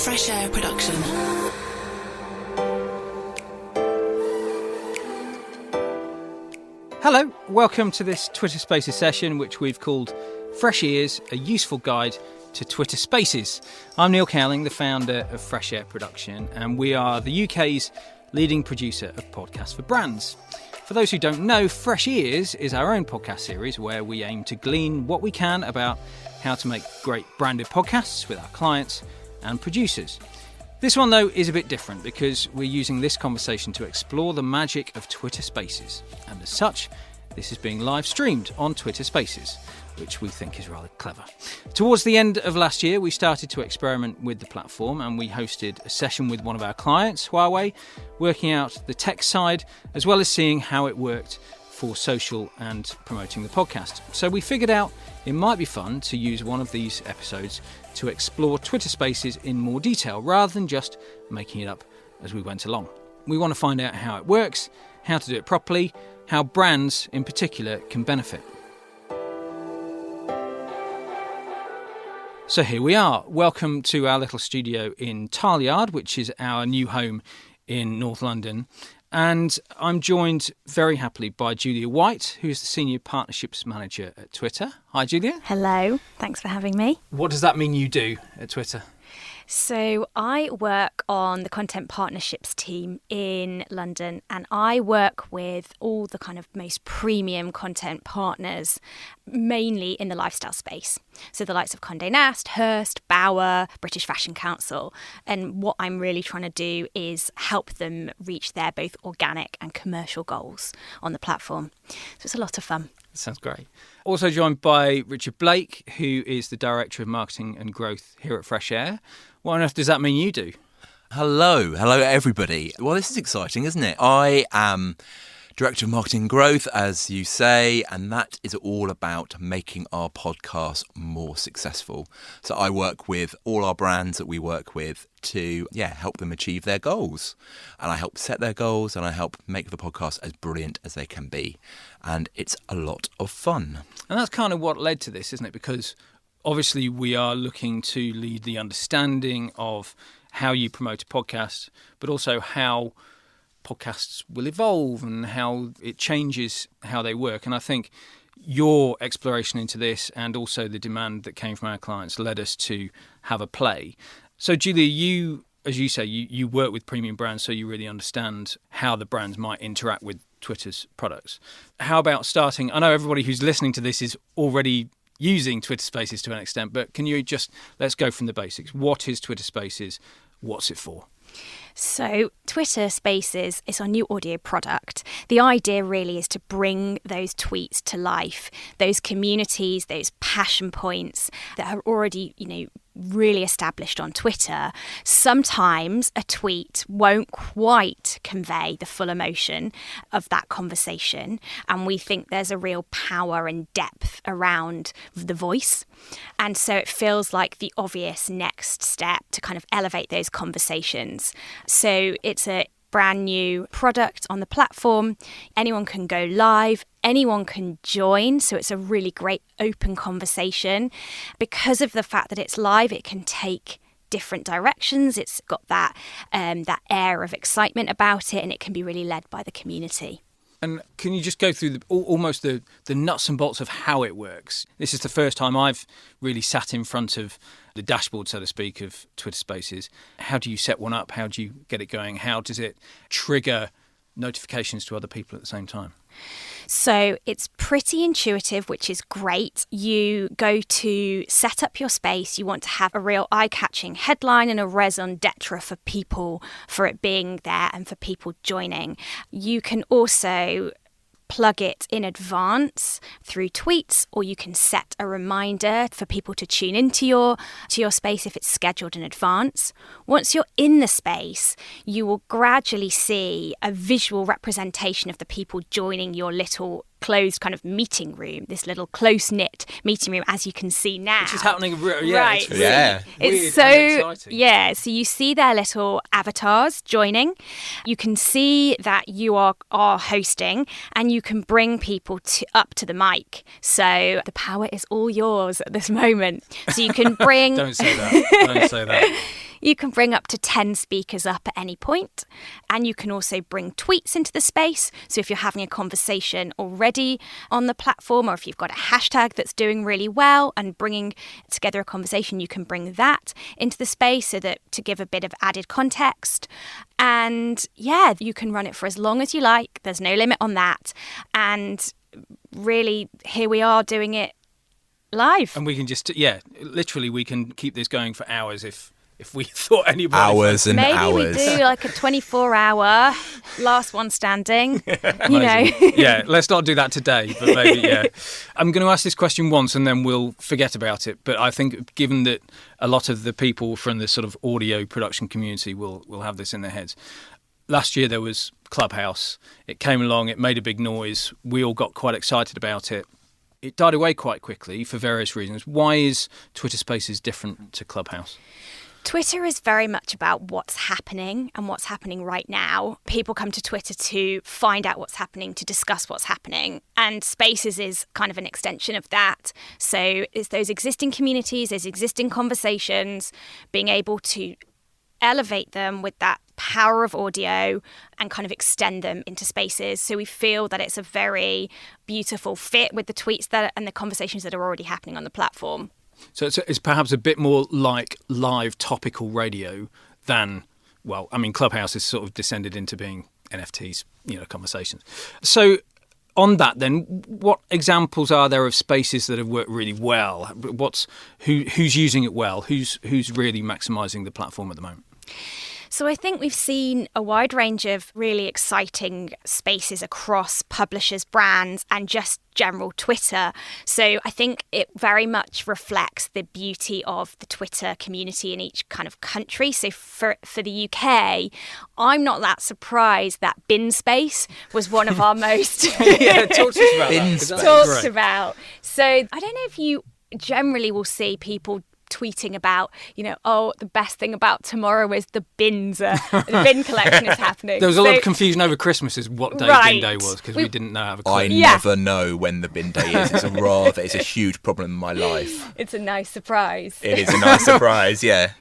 Fresh Air production. Hello, welcome to this Twitter Spaces session, which we've called Fresh Ears, a useful guide to Twitter Spaces. I'm Neil Cowling, the founder of Fresh Air Production, and we are the UK's leading producer of podcasts for brands. For those who don't know, Fresh Ears is our own podcast series where we aim to glean what we can about how to make great branded podcasts with our clients and producers. This one, though, is a bit different because we're using this conversation to explore the magic of Twitter Spaces. And as such, this is being live streamed on Twitter Spaces, which we think is rather clever. Towards the end of last year, we started to experiment with the platform and we hosted a session with one of our clients, Huawei, working out the tech side as well as seeing how it worked for social and promoting the podcast. So we figured out it might be fun to use one of these episodes to explore Twitter Spaces in more detail rather than just making it up as we went along. We want to find out how it works, how to do it properly, how brands in particular can benefit. So here we are. Welcome to our little studio in Tileyard, which is our new home in North London. And I'm joined very happily by Julia White, who's the Senior Partnerships Manager at Twitter. Hi, Julia. Hello. Thanks for having me. What does that mean you do at Twitter? So I work on the content partnerships team in London, and I work with all the kind of most premium content partners, mainly in the lifestyle space. So the likes of Condé Nast, Hearst, Bauer, British Fashion Council. And what I'm really trying to do is help them reach their both organic and commercial goals on the platform. So it's a lot of fun. Sounds great. Also joined by Richard Blake, who is the Director of Marketing and Growth here at Fresh Air. What on earth does that mean you do? Hello everybody. Well, this is exciting, isn't it? I am Director of Marketing and Growth, as you say, and that is all about making our podcast more successful. So I work with all our brands that we work with to help them achieve their goals. And I help set their goals and I help make the podcast as brilliant as they can be. And it's a lot of fun. And that's kind of what led to this, isn't it? Because obviously we are looking to lead the understanding of how you promote a podcast, but also how podcasts will evolve and how it changes how they work. And I think your exploration into this and also the demand that came from our clients led us to have a play. So Julia, you, as you say, you work with premium brands, so you really understand how the brands might interact with Twitter's products. How about starting? I know everybody who's listening to this is already using Twitter Spaces to an extent, but can you let's go from the basics. What is Twitter Spaces? What's it for? So Twitter Spaces is our new audio product. The idea really is to bring those tweets to life, those communities, those passion points that are already, really established on Twitter. Sometimes a tweet won't quite convey the full emotion of that conversation, and we think there's a real power and depth around the voice. And so it feels like the obvious next step to kind of elevate those conversations. So it's a brand new product on the platform. Anyone can go live. Anyone can join. So it's a really great open conversation. Because of the fact that it's live, it can take different directions. It's got that air of excitement about it, and it can be really led by the community. And can you just go through almost the nuts and bolts of how it works? This is the first time I've really sat in front of the dashboard, so to speak, of Twitter Spaces. How do you set one up? How do you get it going? How does it trigger notifications to other people at the same time? So it's pretty intuitive, which is great. You go to set up your space. You want to have a real eye-catching headline and a raison d'etre for people, for it being there and for people joining. You can also plug it in advance through tweets, or you can set a reminder for people to tune into your space if it's scheduled in advance. Once you're in the space, you will gradually see a visual representation of the people joining your little closed kind of meeting room, this little close-knit meeting room, as you can see now. Which is happening, right. It's so exciting. Yeah, so you see their little avatars joining. You can see that you are hosting, and you can bring people up to the mic. So the power is all yours at this moment. So you can bring... Don't say that. You can bring up to 10 speakers up at any point, and you can also bring tweets into the space. So if you're having a conversation already on the platform, or if you've got a hashtag that's doing really well and bringing together a conversation, you can bring that into the space so that to give a bit of added context. And yeah, you can run it for as long as you like. There's no limit on that. And really, here we are doing it live. And we can just, literally we can keep this going for hours if we thought anybody... Hours and Maybe hours. Maybe we do like a 24-hour last one standing, you know. Yeah, let's not do that today, but maybe, yeah. I'm going to ask this question once and then we'll forget about it. But I think given that a lot of the people from the sort of audio production community will have this in their heads. Last year there was Clubhouse. It came along, it made a big noise. We all got quite excited about it. It died away quite quickly for various reasons. Why is Twitter Spaces different to Clubhouse? Twitter is very much about what's happening and what's happening right now. People come to Twitter to find out what's happening, to discuss what's happening. And Spaces is kind of an extension of that. So it's those existing communities, those existing conversations, being able to elevate them with that power of audio and kind of extend them into Spaces. So we feel that it's a very beautiful fit with the tweets and the conversations that are already happening on the platform. So it's perhaps a bit more like live topical radio than, well, I mean, Clubhouse has sort of descended into being NFTs, conversations. So on that then, what examples are there of Spaces that have worked really well? Who's using it well? Who's really maximising the platform at the moment? So I think we've seen a wide range of really exciting spaces across publishers, brands, and just general Twitter. So I think it very much reflects the beauty of the Twitter community in each kind of country. So for the UK, I'm not that surprised that Bin Space was one of our most talk to us about Bin that. Space. talked about. So I don't know if you generally will see people tweeting about, the best thing about tomorrow is the the bin collection is happening. There was a lot of confusion over Christmas as what day Bin Day was, because we didn't know how to I never know when the Bin Day is. It's a huge problem in my life. It's a nice surprise. It is a nice surprise, yeah.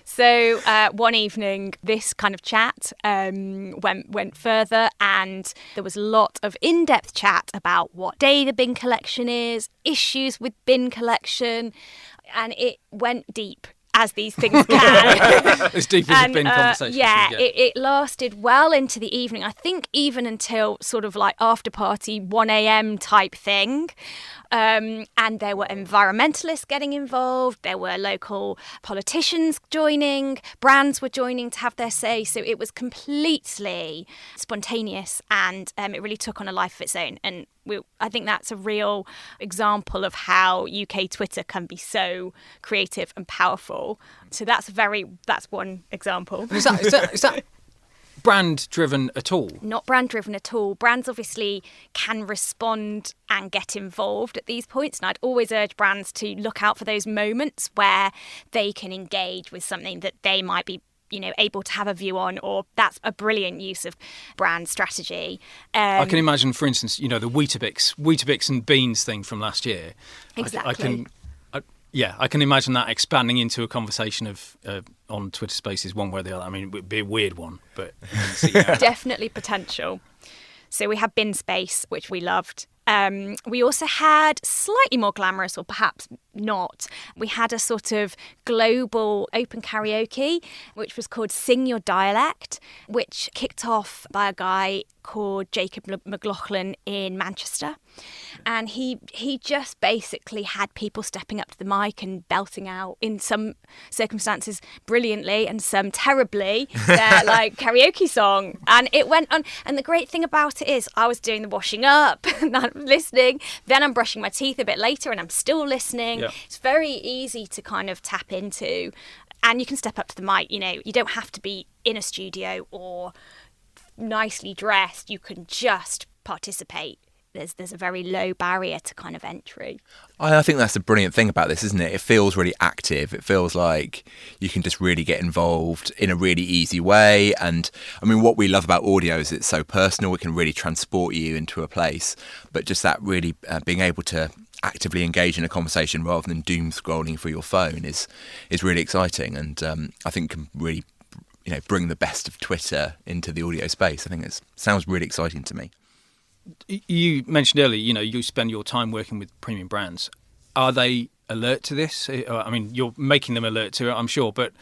So one evening, this kind of chat went further, and there was a lot of in-depth chat about what day the bin collection is, issues with bin collection, and it went deep, as these things can. As deep as a bin conversation. It lasted well into the evening. I think even until sort of like after party 1 a.m. type thing. And there were environmentalists getting involved. There were local politicians joining. Brands were joining to have their say. So it was completely spontaneous, and it really took on a life of its own. And I think that's a real example of how UK Twitter can be so creative and powerful. So that's one example. Is that brand driven at all? Not brand driven at all. Brands obviously can respond and get involved at these points. And I'd always urge brands to look out for those moments where they can engage with something that they might be able to have a view on, or that's a brilliant use of brand strategy. I can imagine, for instance, the Weetabix and beans thing from last year. Exactly. I can imagine that expanding into a conversation of on Twitter Spaces one way or the other. I mean, it would be a weird one, but definitely potential. So we had Bin Space, which we loved. We also had slightly more glamorous, or perhaps not. We had a sort of global open karaoke, which was called Sing Your Dialect, which kicked off by a guy called Jacob McLaughlin in Manchester. And he just basically had people stepping up to the mic and belting out, in some circumstances brilliantly and some terribly, their like karaoke song. And it went on. And the great thing about it is I was doing the washing up and I'm listening. Then I'm brushing my teeth a bit later and I'm still listening. Yeah. It's very easy to kind of tap into. And you can step up to the mic. You don't have to be in a studio or nicely dressed. You can just participate. There's a very low barrier to kind of entry. I think that's the brilliant thing about this, isn't it? It feels really active. It feels like you can just really get involved in a really easy way. And I mean, what we love about audio is it's so personal. It can really transport you into a place. But just that really being able to actively engage in a conversation rather than doom scrolling through your phone is really exciting, and I think can really bring the best of Twitter into the audio space. I think it sounds really exciting to me. You mentioned earlier, you spend your time working with premium brands. Are they alert to this? I mean, you're making them alert to it, I'm sure, but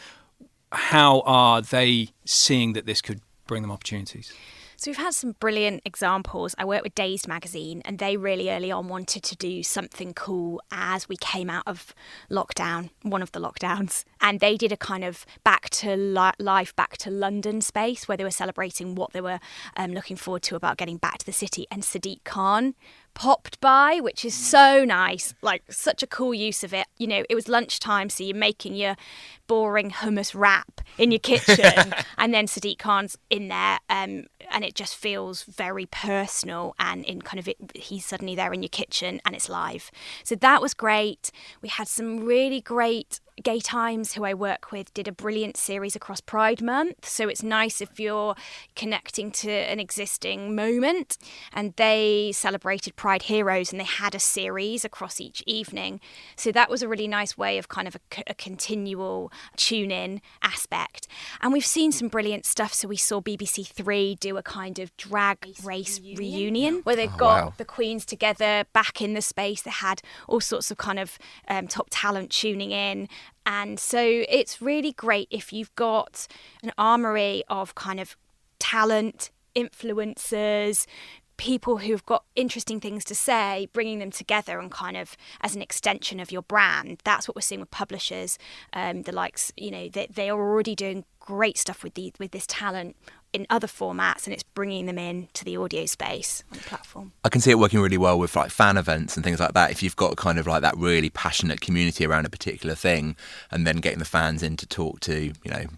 how are they seeing that this could bring them opportunities? So we've had some brilliant examples. I worked with Dazed magazine, and they really early on wanted to do something cool as we came out of lockdown, one of the lockdowns. And they did a kind of back to life, back to London space where they were celebrating what they were looking forward to about getting back to the city. And Sadiq Khan popped by, which is so nice, like such a cool use of it. It was lunchtime, so you're making your boring hummus wrap in your kitchen and then Sadiq Khan's in there, and it just feels very personal, and in kind of he's suddenly there in your kitchen and it's live. So that was great. We had some really great Gay Times, who I work with, did a brilliant series across Pride Month. So it's nice if you're connecting to an existing moment. And they celebrated Pride Heroes, and they had a series across each evening. So that was a really nice way of kind of a continual tune-in aspect. And we've seen some brilliant stuff. So we saw BBC Three do a kind of drag race reunion where they've got the queens together back in the space. They had all sorts of kind of top talent tuning in. And so it's really great if you've got an armoury of kind of talent, influencers, people who've got interesting things to say, bringing them together and kind of as an extension of your brand. That's what we're seeing with publishers, the likes, they are already doing great stuff with this talent in other formats, and it's bringing them in to the audio space on the platform. I can see it working really well with like fan events and things like that. If you've got kind of like that really passionate community around a particular thing, and then getting the fans in to talk to,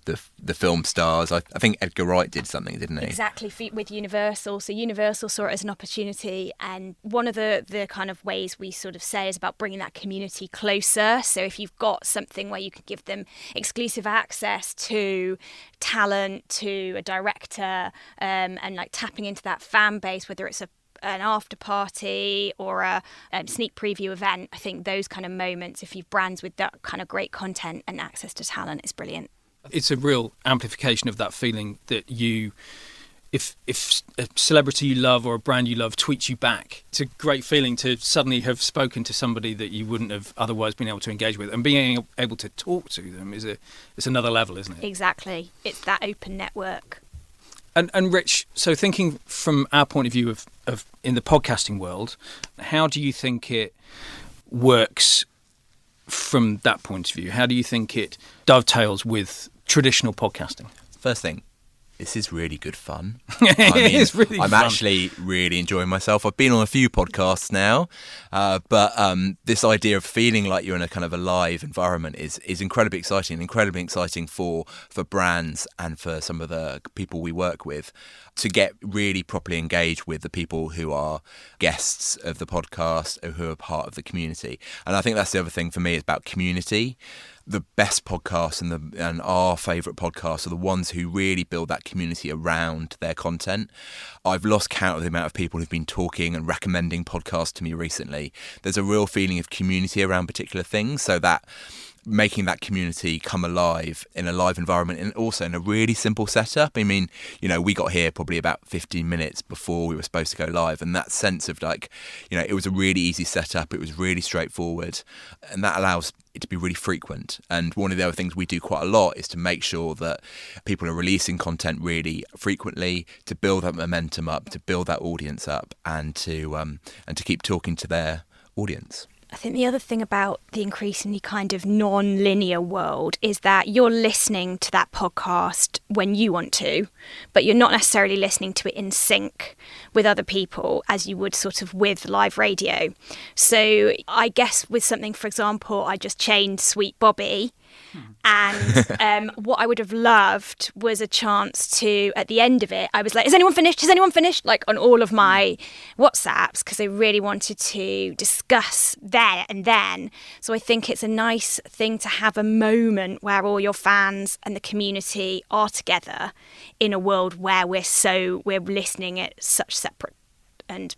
the film stars. I think Edgar Wright did something, didn't he? Exactly, with Universal. So Universal saw it as an opportunity, and one of the kind of ways we sort of say is about bringing that community closer. So if you've got something where you can give them exclusive access to talent, to a director, and like tapping into that fan base, whether it's an after party or a sneak preview event, I think those kind of moments, if you've brands with that kind of great content and access to talent, is brilliant. It's a real amplification of that feeling that if a celebrity you love or a brand you love tweets you back, it's a great feeling to suddenly have spoken to somebody that you wouldn't have otherwise been able to engage with, and being able to talk to them it's another level, isn't it? Exactly. It's that open network. And Rich, so thinking from our point of view of in the podcasting world, how do you think it works from that point of view? How do you think it dovetails with traditional podcasting? First thing, this is really good fun. It's really I'm fun. actually really enjoying myself. I've been on a few podcasts now, but this idea of feeling like you're in a kind of a live environment is incredibly exciting for brands and for some of the people we work with to get really properly engaged with the people who are guests of the podcast or who are part of the community. And I think that's the other thing for me, is about community. The best podcasts and our favourite podcasts are the ones who really build that community around their content. I've lost count of the amount of people who've been talking and recommending podcasts to me recently. There's a real feeling of community around particular things, so that making that community come alive in a live environment and also in a really simple setup. I mean, we got here probably about 15 minutes before we were supposed to go live, and that sense of it was a really easy setup. It was really straightforward, and that allows it to be really frequent. And one of the other things we do quite a lot is to make sure that people are releasing content really frequently, to build that momentum up, to build that audience up, and to keep talking to their audience. I think the other thing about the increasingly kind of non-linear world is that you're listening to that podcast when you want to, but you're not necessarily listening to it in sync with other people as you would sort of with live radio. So I guess with something, for example, I just chained Sweet Bobby. And what I would have loved was a chance to, at the end of it, I was like, has anyone finished? Like on all of my WhatsApps, because I really wanted to discuss there and then. So I think it's a nice thing to have a moment where all your fans and the community are together in a world where we're listening at such separate and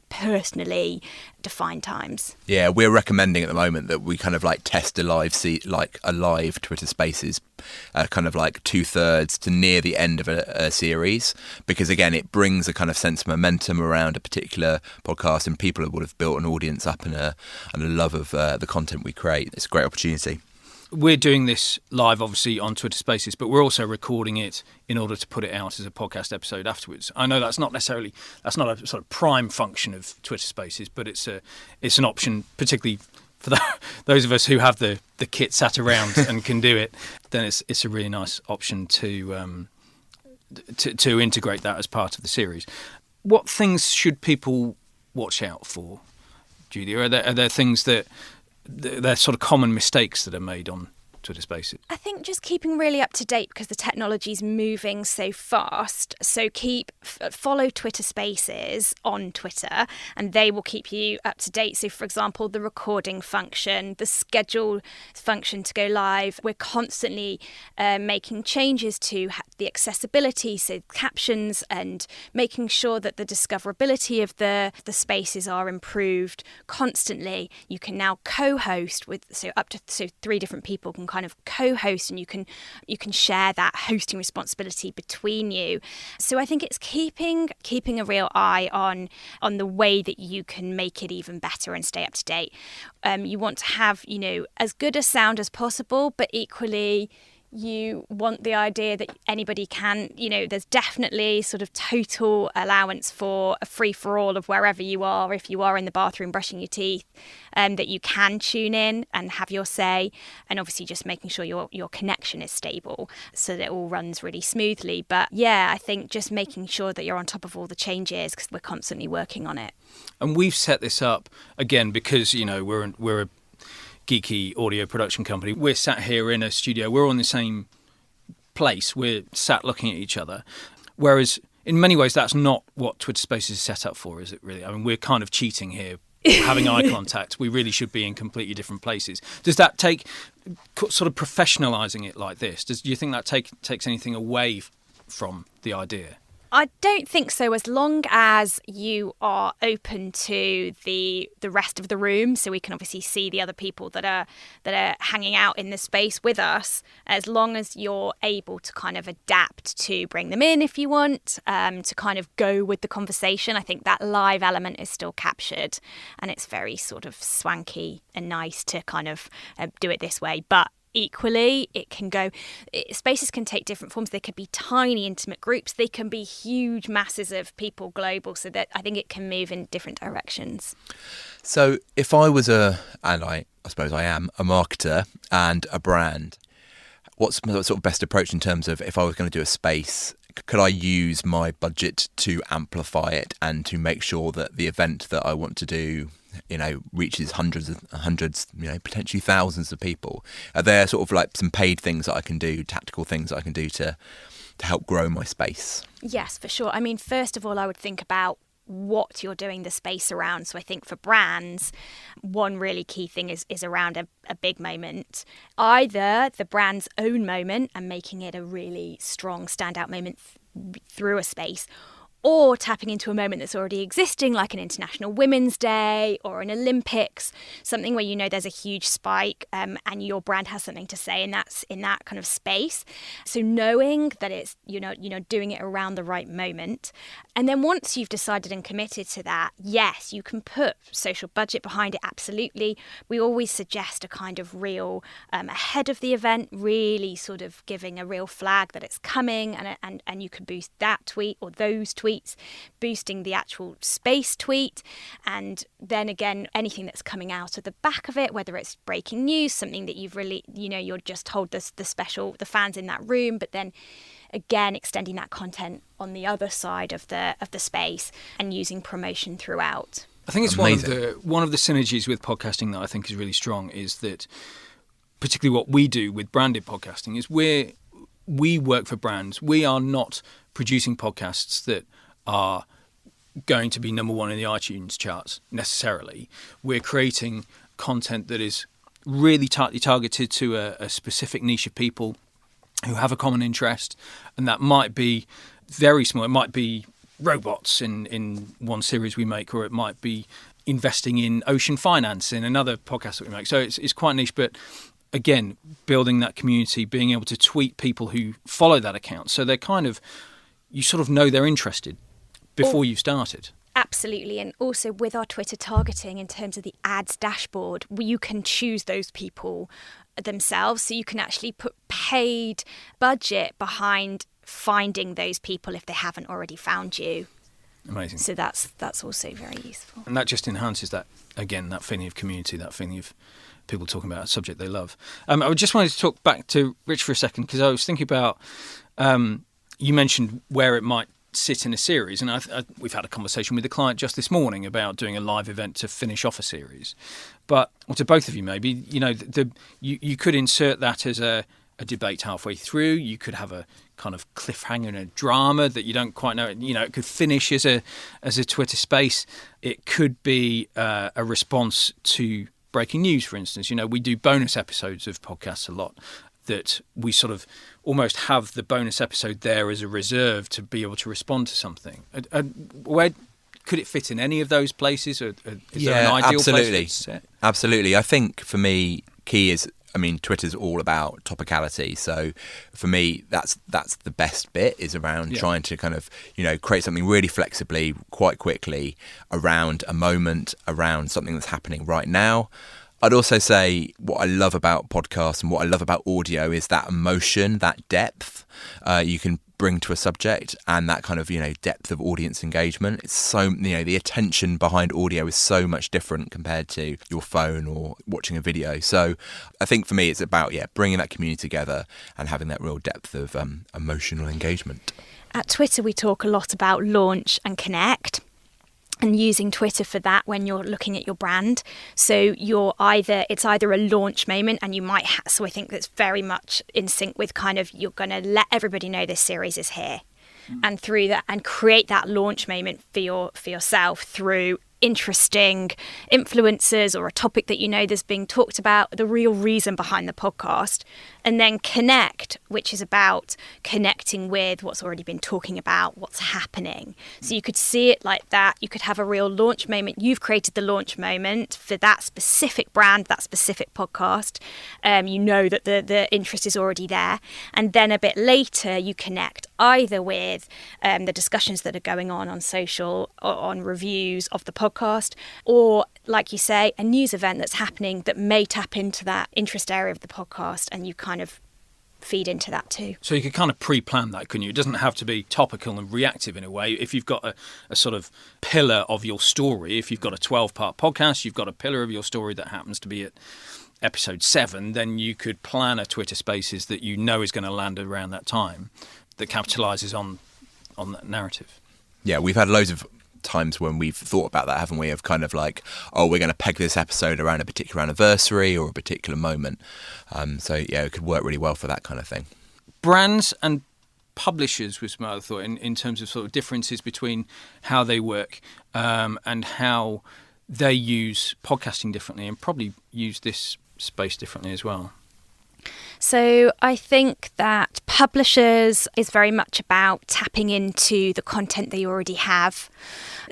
personally defined times. Yeah, we're recommending at the moment that we kind of like test a live Twitter Spaces, kind of like 2/3 to near the end of a series, because again, it brings a kind of sense of momentum around a particular podcast, and people would have built an audience up and a love of the content we create. It's a great opportunity. We're doing this live, obviously, on Twitter Spaces, but we're also recording it in order to put it out as a podcast episode afterwards. I know that's not a sort of prime function of Twitter Spaces, but it's an option, particularly for those of us who have the kit sat around and can do it. Then it's a really nice option to integrate that as part of the series. What things should people watch out for, Judy? Are there things that they're sort of common mistakes that are made on Twitter Spaces? I think just keeping really up to date, because the technology's moving so fast. So follow Twitter Spaces on Twitter, and they will keep you up to date. So, for example, the recording function, the schedule function to go live. We're constantly making changes to the accessibility, so captions, and making sure that the discoverability of the spaces are improved constantly. You can now co-host up to 3 different people can kind of co-host, and you can share that hosting responsibility between you. So I think it's keeping a real eye on the way that you can make it even better and stay up to date. You want to have as good a sound as possible, but equally you want the idea that anybody can, there's definitely sort of total allowance for a free-for-all of wherever you are. If you are in the bathroom brushing your teeth, that you can tune in and have your say, and obviously just making sure your connection is stable so that it all runs really smoothly. But yeah, I think just making sure that you're on top of all the changes, because we're constantly working on it. And we've set this up, again, because, we're a geeky audio production company. We're sat here in a studio. We're on the same place. We're sat looking at each other. Whereas in many ways, that's not what Twitter Spaces is set up for, is it really? I mean, we're kind of cheating here, having eye contact. We really should be in completely different places. Does that take sort of professionalising it like this? Do you think that takes anything away from the idea? I don't think so, as long as you are open to the rest of the room, so we can obviously see the other people that are hanging out in the space with us. As long as you're able to kind of adapt to bring them in if you want, to kind of go with the conversation. I think that live element is still captured, and it's very sort of swanky and nice to kind of do it this way. But equally, spaces can take different forms. They could be tiny, intimate groups. They can be huge masses of people global, so that I think it can move in different directions. So if I was and I suppose I am, a marketer and a brand, what's the sort of best approach in terms of if I was going to do a space? Could I use my budget to amplify it and to make sure that the event that I want to do, reaches hundreds, potentially thousands of people? Are there sort of like some paid things that I can do, tactical things that I can do to help grow my space? Yes, for sure. I mean, first of all, I would think about what you're doing the space around. So I think for brands, one really key thing is around a big moment, either the brand's own moment and making it a really strong standout moment through a space, or tapping into a moment that's already existing, like an International Women's Day or an Olympics, something where there's a huge spike, and your brand has something to say, and that's in that kind of space. So knowing that it's doing it around the right moment, and then once you've decided and committed to that, yes, you can put social budget behind it. Absolutely, we always suggest a kind of reel ahead of the event, really sort of giving a real flag that it's coming, and you can boost that tweet or those tweets, boosting the actual space tweet, and then again anything that's coming out of the back of it, whether it's breaking news, something that you've really you're just told the fans in that room, but then again extending that content on the other side of the space and using promotion throughout. I think it's one of the synergies with podcasting that I think is really strong, is that particularly what we do with branded podcasting is we work for brands. We are not producing podcasts that are going to be number one in the iTunes charts necessarily. We're creating content that is really tightly targeted to a specific niche of people who have a common interest, and that might be very small. It might be robots in one series we make, or it might be investing in ocean finance in another podcast that we make. So it's quite niche, but again, building that community, being able to tweet people who follow that account. So they're kind of, you sort of know they're interested before you've started. Absolutely. And also with our Twitter targeting in terms of the ads dashboard, you can choose those people themselves. So you can actually put paid budget behind finding those people if they haven't already found you. Amazing. So that's also very useful. And that just enhances that, again, that feeling of community, that feeling of people talking about a subject they love. I just wanted to talk back to Rich for a second, because I was thinking about, you mentioned where it might sit in a series, and we've had a conversation with a client just this morning about doing a live event to finish off a series. But, or to both of you maybe, you know, you could insert that as a debate halfway through. You could have a kind of cliffhanger and a drama that you don't quite know. You know, it could finish as a Twitter space. It could be a response to breaking news, for instance. You know, we do bonus episodes of podcasts a lot, that we sort of almost have the bonus episode there as a reserve to be able to respond to something. Where could it fit in any of those places? Or is there an ideal place for it to sit? Absolutely. I think for me, key is, I mean, Twitter's all about topicality. So for me, that's the best bit, is around trying to kind of, you know, create something really flexibly, quite quickly, around a moment, around something that's happening right now. I'd also say what I love about podcasts and what I love about audio is that emotion, that depth you can bring to a subject, and that kind of, you know, depth of audience engagement. It's so, you know, the attention behind audio is so much different compared to your phone or watching a video. So I think for me, it's about, bringing that community together and having that real depth of emotional engagement. At Twitter, we talk a lot about launch and connect, and using Twitter for that when you're looking at your brand. So it's either a launch moment, and you might so I think that's very much in sync with kind of, you're going to let everybody know this series is here. And through that, and create that launch moment for yourself through interesting influencers or a topic that you know there's being talked about, the real reason behind the podcast. And then connect, which is about connecting with what's already been talking about, what's happening. So you could see it like that. You could have a real launch moment. You've created the launch moment for that specific brand, that specific podcast. You know that the interest is already there. And then a bit later, you connect either with the discussions that are going on social, or on reviews of the podcast, or, like you say, a news event that's happening that may tap into that interest area of the podcast, and you kind of feed into that too. So you could kind of pre-plan that, couldn't you? It doesn't have to be topical and reactive in a way. If you've got a sort of pillar of your story, if you've got a 12-part podcast, you've got a pillar of your story that happens to be at episode 7, then you could plan a Twitter Spaces that you know is going to land around that time, that capitalises on that narrative. Yeah, we've had loads of times when we've thought about that, haven't we, of kind of like, oh, we're going to peg this episode around a particular anniversary or a particular moment. It could work really well for that kind of thing. Brands and publishers was my other thought, in terms of sort of differences between how they work and how they use podcasting differently, and probably use this space differently as well. So I think that publishers is very much about tapping into the content they already have.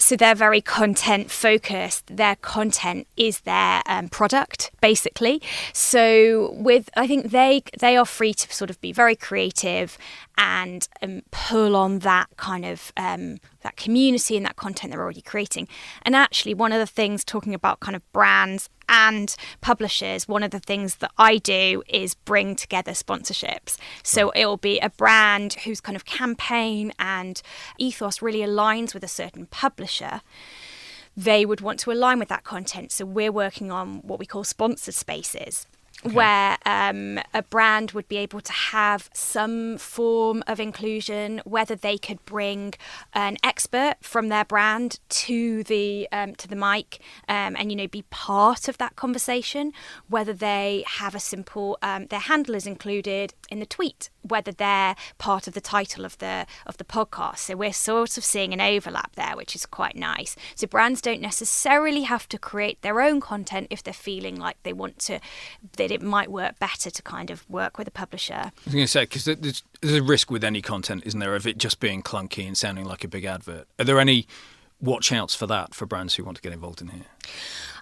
So they're very content focused. Their content is their product, basically. So I think they are free to sort of be very creative and pull on that kind of that community and that content they're already creating. And actually, one of the things, talking about kind of brands and publishers, one of the things that I do is bring together sponsorships. So it'll be a brand whose kind of campaign and ethos really aligns with a certain publisher. They would want to align with that content. So we're working on what we call sponsored spaces. Okay. Where a brand would be able to have some form of inclusion, whether they could bring an expert from their brand to the mic and be part of that conversation, whether they have a simple their handle is included in the tweet whether they're part of the title of the podcast. So we're sort of seeing an overlap there, which is quite nice. So brands don't necessarily have to create their own content if they're feeling like they want to, that it might work better to kind of work with a publisher. I was going to say, because there's a risk with any content, isn't there, of it just being clunky and sounding like a big advert. Are there any watch outs for that for brands who want to get involved in here?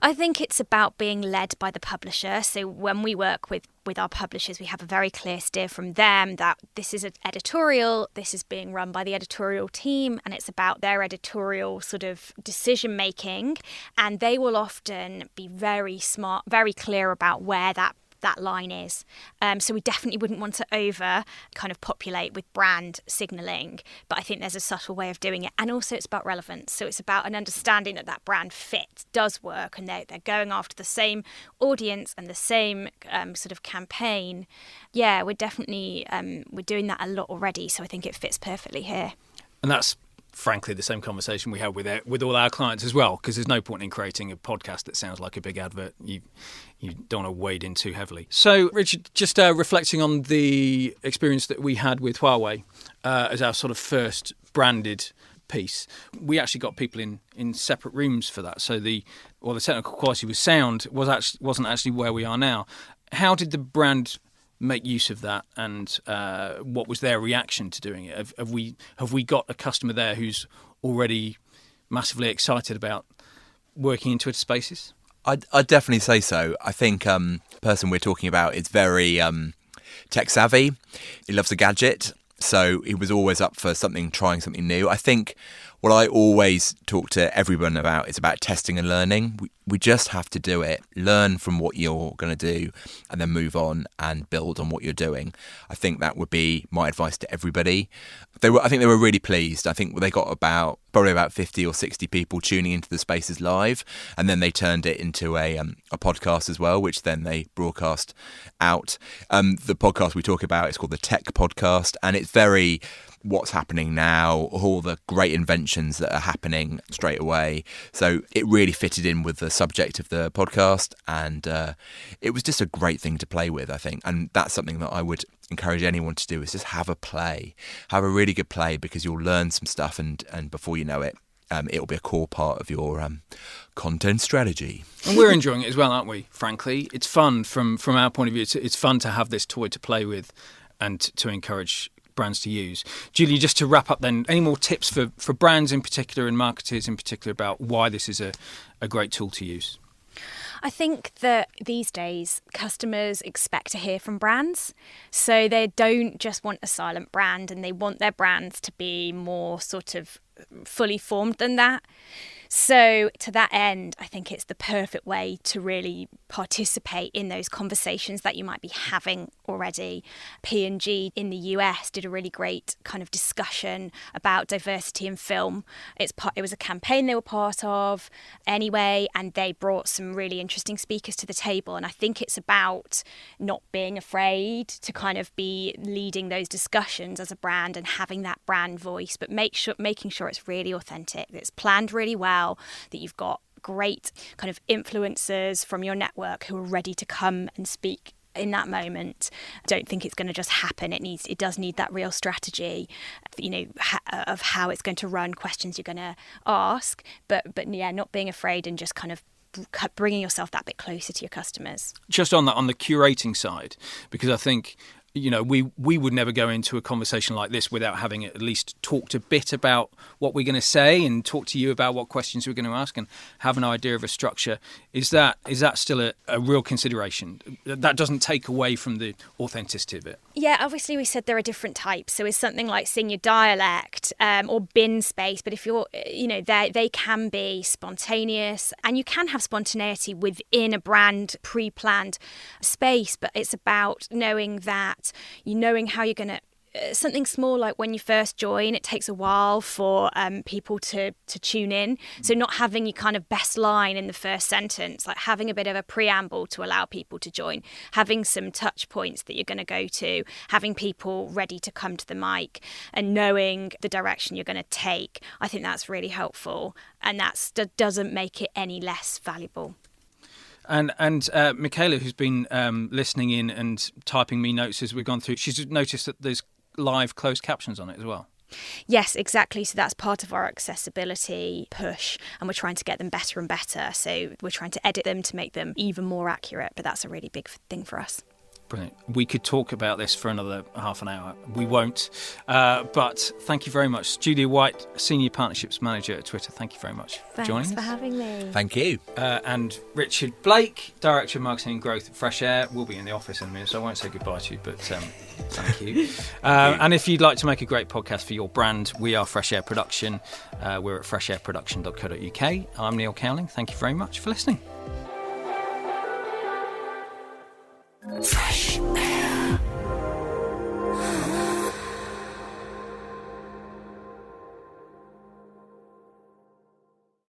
I think it's about being led by the publisher. So when we work with our publishers, we have a very clear steer from them that this is an editorial, this is being run by the editorial team, and it's about their editorial sort of decision making. And they will often be very smart, very clear about where that line is. So we definitely wouldn't want to over kind of populate with brand signalling, but I think there's a subtle way of doing it. And also it's about relevance. So it's about an understanding that brand fit does work, and they're going after the same audience and the same sort of campaign. Yeah, we're definitely, we're doing that a lot already. So I think it fits perfectly here. And that's frankly the same conversation we have with all our clients as well, because there's no point in creating a podcast that sounds like a big advert. You don't want to wade in too heavily. So Richard, just reflecting on the experience that we had with Huawei as our sort of first branded piece, we actually got people in separate rooms for that. So the technical quality was sound wasn't actually where we are now. How did the brand make use of that, and what was their reaction to doing it? Have we got a customer there who's already massively excited about working in Twitter Spaces? I'd definitely say so. I think the person we're talking about is very tech savvy. He loves a gadget, so he was always up for trying something new. I think what I always talk to everyone about is about testing and learning. We just have to do it, learn from what you're going to do, and then move on and build on what you're doing. I think that would be my advice to everybody. I think they were really pleased. I think they got probably about 50 or 60 people tuning into the Spaces live, and then they turned it into a podcast as well, which then they broadcast out. The podcast we talk about is called the Tech Podcast, and it's very what's happening now, all the great inventions that are happening straight away. So it really fitted in with the subject of the podcast, and it was just a great thing to play with, I think. And that's something that I would encourage anyone to do, is just have a really good play, because you'll learn some stuff, and before you know it, it'll be a core part of your content strategy. And we're enjoying it as well, aren't we? Frankly, it's fun from our point of view. It's fun to have this toy to play with and to encourage brands to use. Julie, just to wrap up then, any more tips for brands in particular and marketers in particular about why this is a great tool to use? I think that these days customers expect to hear from brands. So they don't just want a silent brand, and they want their brands to be more sort of fully formed than that. So to that end, I think it's the perfect way to really participate in those conversations that you might be having already. P&G in the US did a really great kind of discussion about diversity in film. It was a campaign they were part of anyway, and they brought some really interesting speakers to the table. And I think it's about not being afraid to kind of be leading those discussions as a brand and having that brand voice, but making sure it's really authentic, that it's planned really well, that you've got great kind of influencers from your network who are ready to come and speak in that moment. I don't think it's going to just happen. It does need that real strategy, of how it's going to run, questions you're going to ask, but yeah, not being afraid and just kind of bringing yourself that bit closer to your customers. Just on the curating side, because I think, we would never go into a conversation like this without having at least talked a bit about what we're going to say and talk to you about what questions we're going to ask and have an idea of a structure. Is that still a real consideration? That doesn't take away from the authenticity of it. Yeah, obviously we said there are different types. So it's something like Sing Your Dialect or Bin Space. But if you're, they can be spontaneous, and you can have spontaneity within a brand pre-planned space. But it's about knowing how you're going to, something small like when you first join, it takes a while for people to tune in. So not having your kind of best line in the first sentence, like having a bit of a preamble to allow people to join, having some touch points that you're going to go to, having people ready to come to the mic, and knowing the direction you're going to take. I think that's really helpful, and that doesn't make it any less valuable. And Michaela, who's been listening in and typing me notes as we've gone through, she's noticed that there's live closed captions on it as well. Yes, exactly. So that's part of our accessibility push, and we're trying to get them better and better. So we're trying to edit them to make them even more accurate, but that's a really big thing for us. Brilliant. We could talk about this for another half an hour. We won't. But thank you very much. Julia White, Senior Partnerships Manager at Twitter. Thank you very much for joining us. Thanks for having me. Thank you. And Richard Blake, Director of Marketing and Growth at Fresh Air, will be in the office in a minute, so I won't say goodbye to you, but thank you. And if you'd like to make a great podcast for your brand, we are Fresh Air Production. We're at freshairproduction.co.uk. I'm Neil Cowling. Thank you very much for listening.